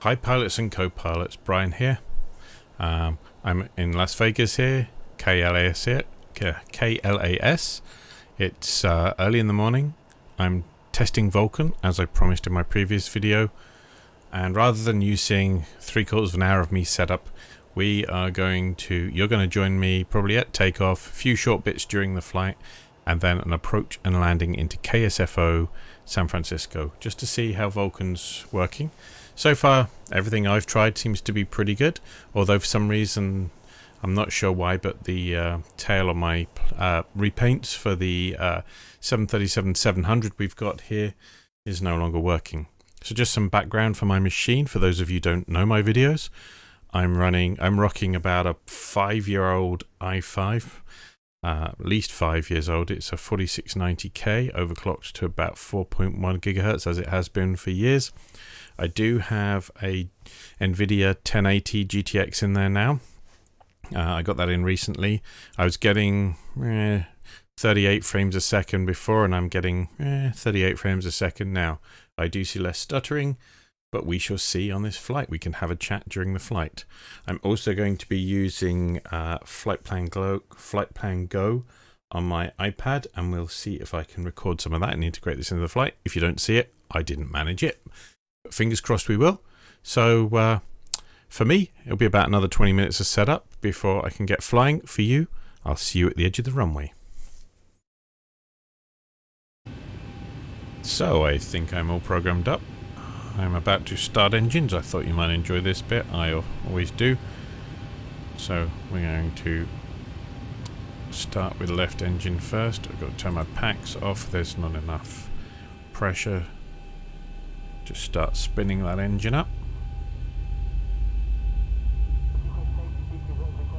Hi pilots and co-pilots, Brian here. I'm in Las Vegas here, KLAS here, KLAS. It's early in the morning. I'm testing Vulkan as I promised in my previous video, and rather than you seeing 3/4 of an hour of me set up, you're going to join me probably at takeoff, a few short bits during the flight, and then an approach and landing into KSFO San Francisco, just to see how Vulkan's working. So far, everything I've tried seems to be pretty good, although for some reason, I'm not sure why, but the tail on my repaints for the 737-700 we've got here is no longer working. So just some background for my machine, for those of you who don't know my videos. I'm rocking about a 5-year-old i5, at least 5 years old. It's a 4690K, overclocked to about 4.1 gigahertz as it has been for years. I do have a NVIDIA 1080 GTX in there now. I got that in recently. I was getting 38 frames a second before, and I'm getting 38 frames a second now. I do see less stuttering, but we shall see on this flight. We can have a chat during the flight. I'm also going to be using Flight Plan Go on my iPad, and we'll see if I can record some of that and integrate this into the flight. If you don't see it, I didn't manage it. But fingers crossed we will. So for me, it'll be about another 20 minutes of setup before I can get flying. For you, I'll see you at the edge of the runway. So I think I'm all programmed up. I'm about to start engines. I thought you might enjoy this bit. I always do. So we're going to start with left engine first. I've got to turn my packs off. There's not enough pressure to start spinning that engine up.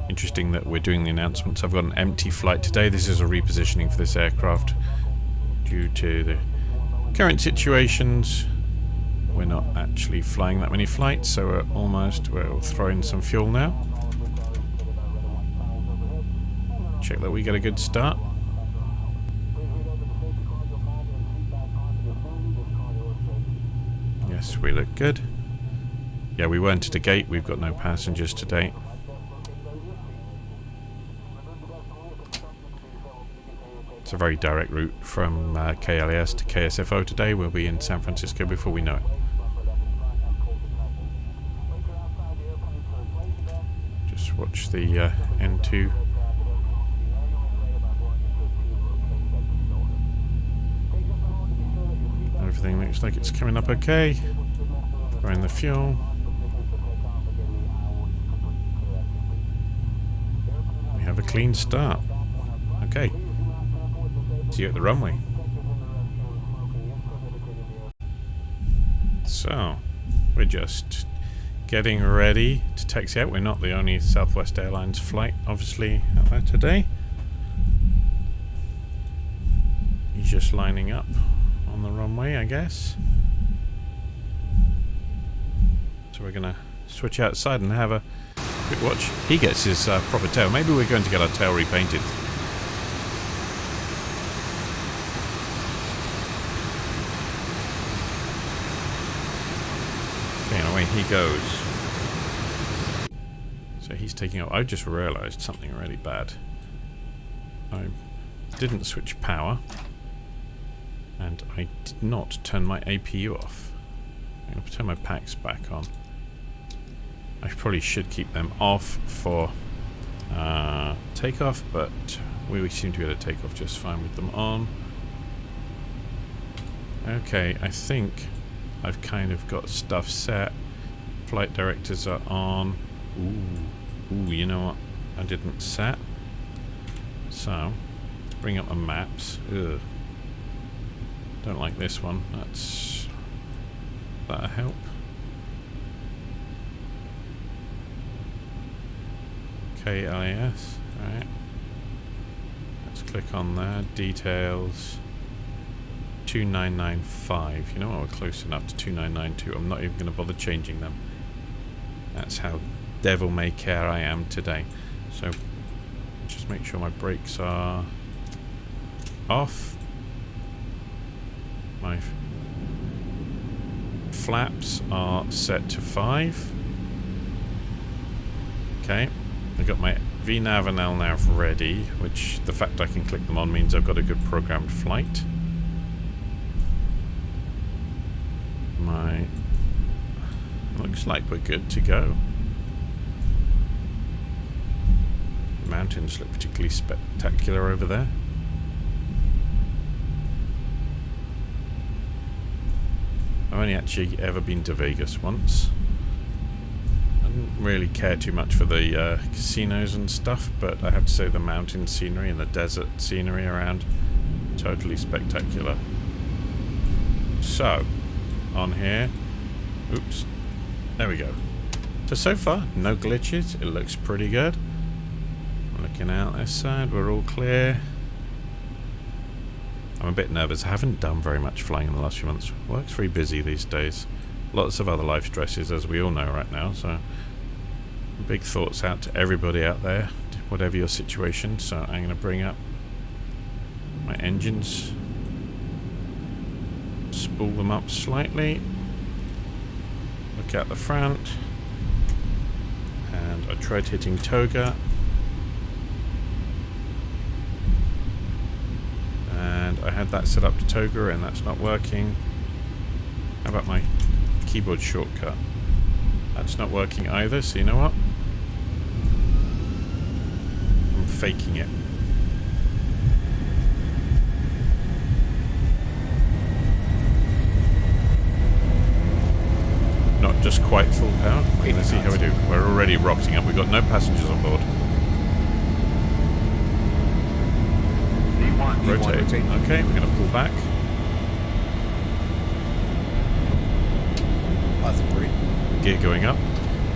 Interesting that we're doing the announcements. I've got an empty flight today. This is a repositioning for this aircraft due to the current situations. We're not actually flying that many flights, so we'll throw in some fuel now. Check that we get a good start. Yes, we look good. Yeah, we weren't at a gate. We've got no passengers today. It's a very direct route from KLAS to KSFO today. We'll be in San Francisco before we know it. Just watch the N2. Everything looks like it's coming up okay. Throw in the fuel. We have a clean start. Okay. See you at the runway. So, we're just getting ready to taxi out. We're not the only Southwest Airlines flight, obviously, out there today. He's just lining up on the runway, I guess. So we're gonna switch outside and have a quick watch. He gets his proper tail. Maybe we're going to get our tail repainted. Okay, and away he goes. So he's taking off. I just realized something really bad. I didn't switch power, and I did not turn my APU off. I'm going to turn my packs back on. I probably should keep them off for takeoff, but we seem to be able to take off just fine with them on. Okay, I think I've kind of got stuff set. Flight directors are on. Ooh, you know what? I didn't set. So, let's bring up the maps. Ugh. Don't like this one. That'll help. KLAS. Alright. Let's click on there. Details. 2995. You know what? We're close enough to 2992. I'm not even going to bother changing them. That's how devil may care I am today. So, just make sure my brakes are off. My flaps are set to 5. Okay, I've got my VNav and LNav ready, which the fact I can click them on means I've got a good programmed flight. Looks like we're good to go. Mountains look particularly spectacular over there. I've only actually ever been to Vegas once. I didn't really care too much for the casinos and stuff, but I have to say the mountain scenery and the desert scenery around, totally spectacular. So, on here, oops, there we go. So far, no glitches, it looks pretty good. Looking out this side, we're all clear. I'm a bit nervous. I haven't done very much flying in the last few months. Work's very busy these days. Lots of other life stresses, as we all know right now. So, big thoughts out to everybody out there, whatever your situation. So, I'm going to bring up my engines, spool them up slightly, look out the front, and I tried hitting toga. And I had that set up to toga and that's not working. How about my keyboard shortcut? That's not working either, so you know what? I'm faking it. Not just quite full power. Let's see how we do. We're already rocketing up. We've got no passengers on board. Rotate. Okay, we're going to pull back. Gear going up.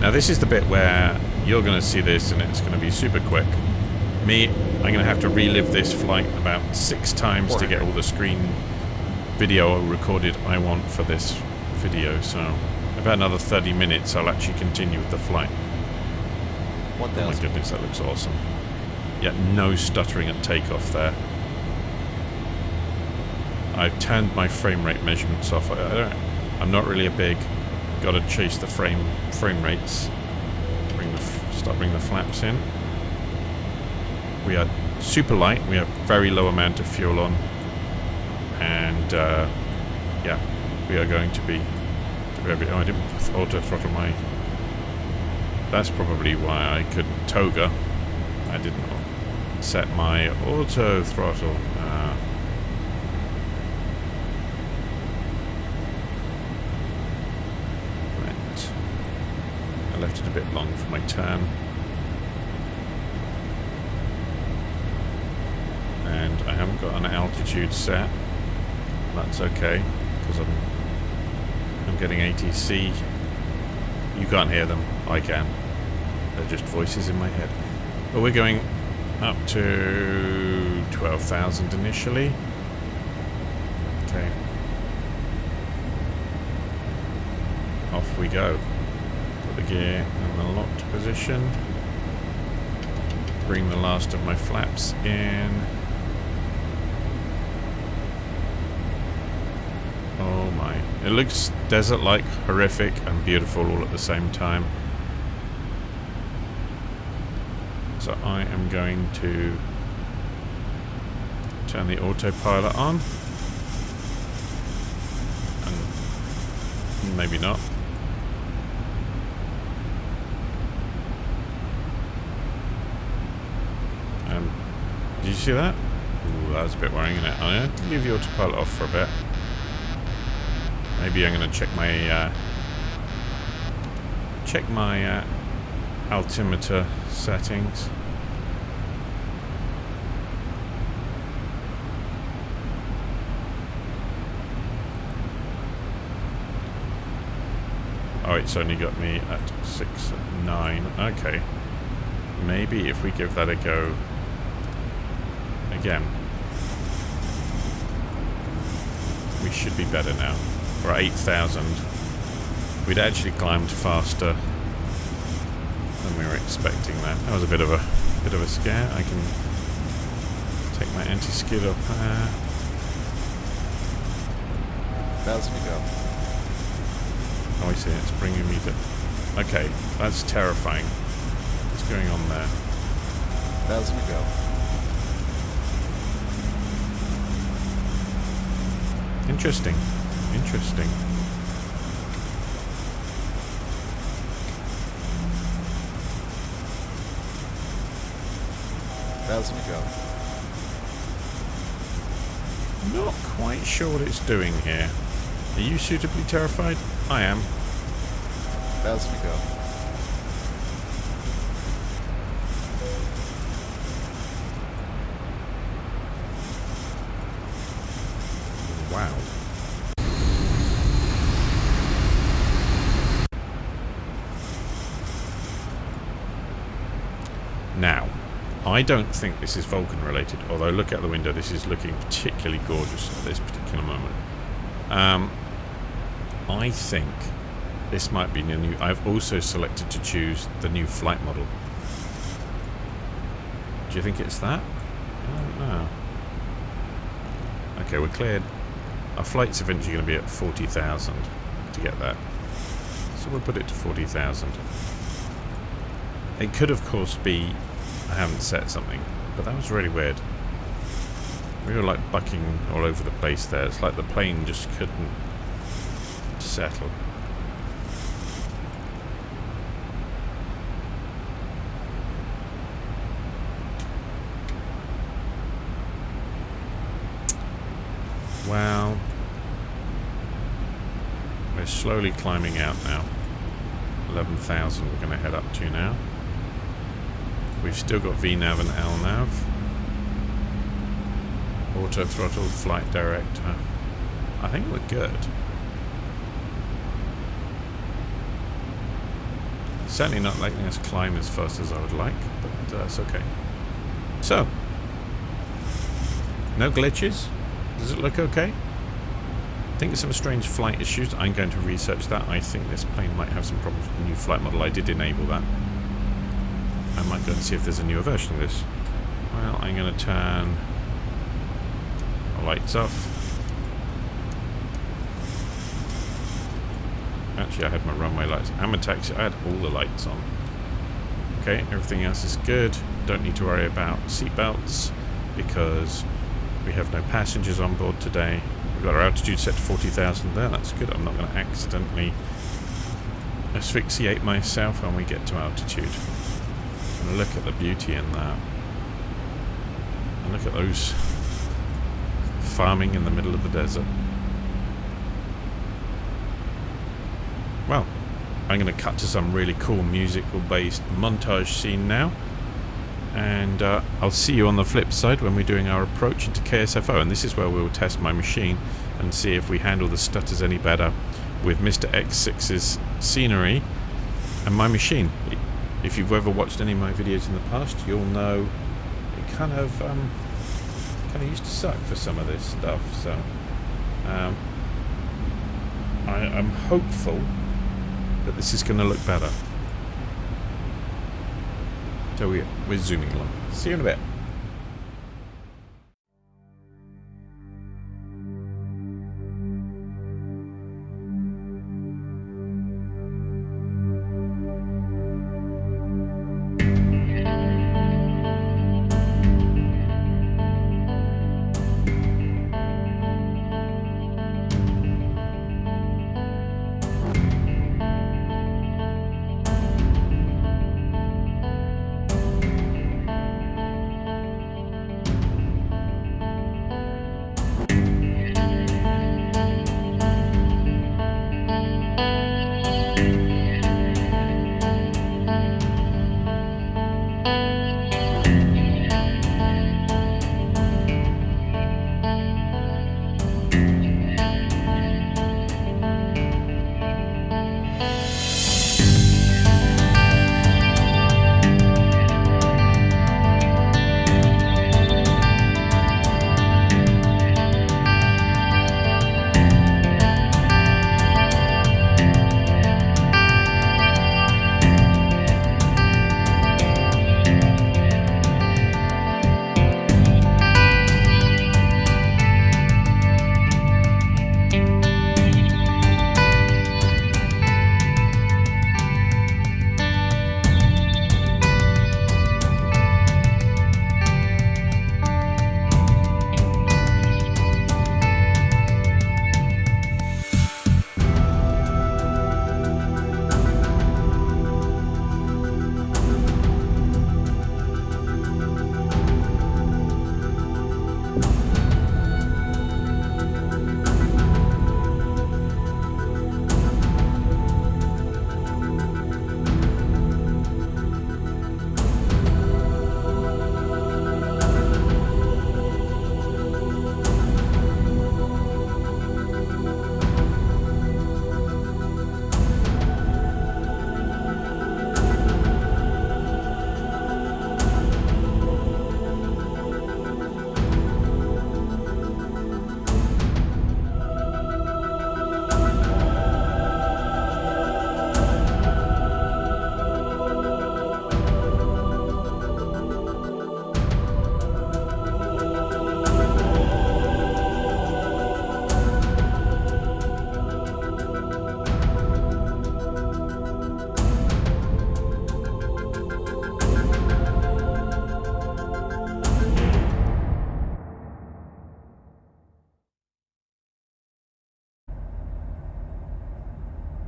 Now this is the bit where you're going to see this and it's going to be super quick. Me, I'm going to have to relive this flight about 6 times to get all the screen video recorded I want for this video. So about another 30 minutes I'll actually continue with the flight. Oh my goodness, that looks awesome. Yeah, no stuttering at takeoff there. I've turned my frame rate measurements off. I'm not really a big gotta chase the frame rates. Start bringing the flaps in. We are super light. We have very low amount of fuel on, and yeah, we are going to be. Oh, I didn't auto throttle my. That's probably why I couldn't toga. I didn't set my auto throttle. Left it a bit long for my turn, and I haven't got an altitude set. That's okay because I'm getting ATC. You can't hear them, I can. They're just voices in my head. But we're going up to 12,000 initially. Okay, off we go. The gear in the locked position. Bring the last of my flaps in. Oh my. It looks desert-like, horrific and beautiful all at the same time. So I am going to turn the autopilot on. And maybe not. Did you see that? Ooh, that was a bit worrying, isn't it? I'm going to leave the autopilot off for a bit. Maybe I'm going to check my altimeter settings. Oh, it's only got me at 6.9. Okay. Maybe if we give that a go again, we should be better now. We're at 8,000. We'd actually climbed faster than we were expecting. That was a bit of a scare. I can take my anti-skid up there. As we go. Oh, I see. It's bringing me to... Okay, that's terrifying. What's going on there? 1,000 to go. Interesting. Interesting. $1,000 to go. Not quite sure what it's doing here. Are you suitably terrified? I am. 1,000 to go. Wow. Now, I don't think this is Vulkan related, although look out the window, this is looking particularly gorgeous at this particular moment. I think this might be the new... I've also selected to choose the new flight model. Do you think it's that? I don't know. Okay, we're cleared. Our flight's eventually going to be at 40,000 to get that. So we'll put it to 40,000. It could, of course, be... I haven't set something, but that was really weird. We were like bucking all over the place there. It's like the plane just couldn't settle. Well, we're slowly climbing out now. 11,000 we're going to head up to now. We've still got VNAV and LNAV. Auto throttle, flight director. I think we're good. Certainly not letting us climb as fast as I would like, but it's okay. So, no glitches? Does it look okay? I think there's some strange flight issues. I'm going to research that. I think this plane might have some problems with the new flight model. I did enable that. I might go and see if there's a newer version of this. Well, I'm going to turn the lights off. Actually, I had my runway lights and my taxi. I had all the lights on. Okay, everything else is good. Don't need to worry about seatbelts because we have no passengers on board today. We've got our altitude set to 40,000 there. That's good. I'm not going to accidentally asphyxiate myself when we get to altitude. And look at the beauty in that. And look at those farming in the middle of the desert. Well, I'm going to cut to some really cool musical-based montage scene now. And I'll see you on the flip side when we're doing our approach into KSFO. And this is where we'll test my machine and see if we handle the stutters any better with Mr. X6's scenery and my machine. If you've ever watched any of my videos in the past, you'll know it kind of used to suck for some of this stuff. So I'm hopeful that this is going to look better. So we're zooming along. See you in a bit.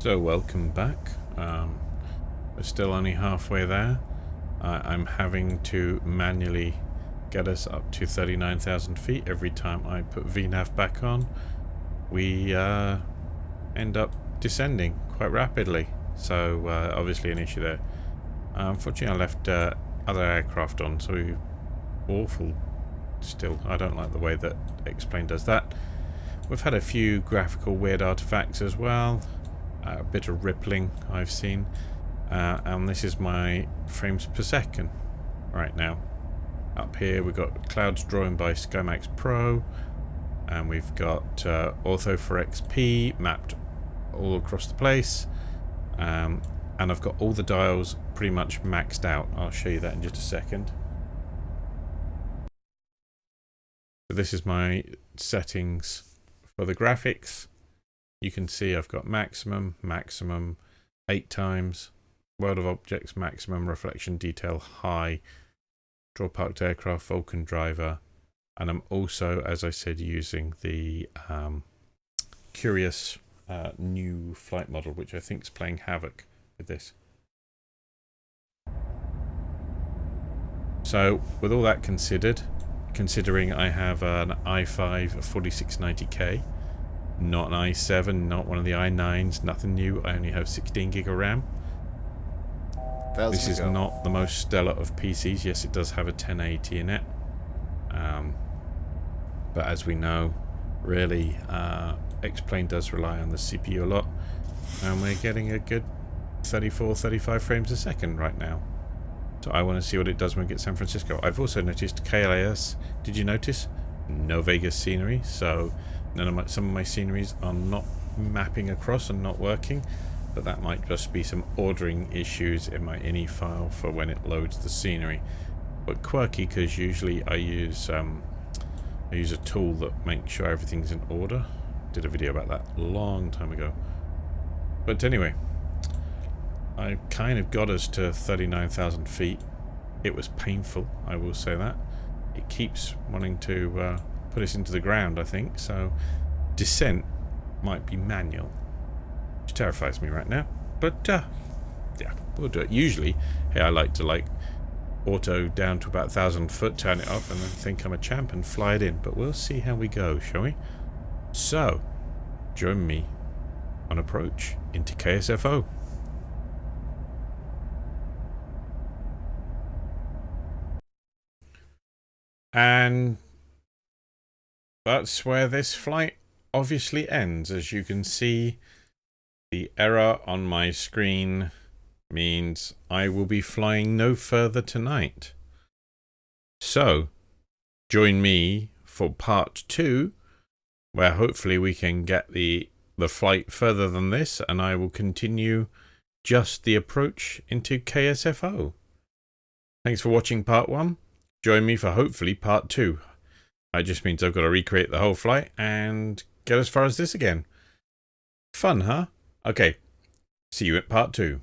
So welcome back. We're still only halfway there. I'm having to manually get us up to 39,000 feet every time I put VNAV back on. We end up descending quite rapidly, so obviously an issue there. Unfortunately I left other aircraft on, so awful still. I don't like the way that Explain does that. We've had a few graphical weird artifacts as well. A bit of rippling I've seen, and this is my frames per second right now. Up here we've got clouds drawn by SkyMax Pro, and we've got Ortho for XP mapped all across the place, and I've got all the dials pretty much maxed out. I'll show you that in just a second. So this is my settings for the graphics. You can see I've got maximum, 8 times, world of objects, maximum, reflection detail, high, draw parked aircraft, Vulkan driver, and I'm also, as I said, using the curious new flight model, which I think is playing havoc with this. So with all that considering I have an i5 4690K, not an i7, not one of the i9s, nothing new. I only have 16 gig of RAM. This is not the most stellar of PCs. Yes, it does have a 1080 in it. But as we know, really, Explain does rely on the CPU a lot. And we're getting a good 34, 35 frames a second right now. So I want to see what it does when we get San Francisco. I've also noticed KLAS. Did you notice? No Vegas scenery. So some of my sceneries are not mapping across and not working, but that might just be some ordering issues in my INI file for when it loads the scenery. But quirky, because usually I use a tool that makes sure everything's in order. Did a video about that a long time ago. But anyway, I kind of got us to 39,000 feet. It was painful, I will say that. It keeps wanting to put us into the ground, I think, so descent might be manual, which terrifies me right now, but yeah, we'll do it. Usually, hey, I like to auto down to about 1,000 foot, turn it off, and then think I'm a champ and fly it in, but we'll see how we go, shall we? So, join me on approach into KSFO. And that's where this flight obviously ends. As you can see, the error on my screen means I will be flying no further tonight. So, join me for part 2, where hopefully we can get the flight further than this, and I will continue just the approach into KSFO. Thanks for watching part 1. Join me for hopefully part 2. That just means I've got to recreate the whole flight and get as far as this again. Fun, huh? Okay, see you at part 2.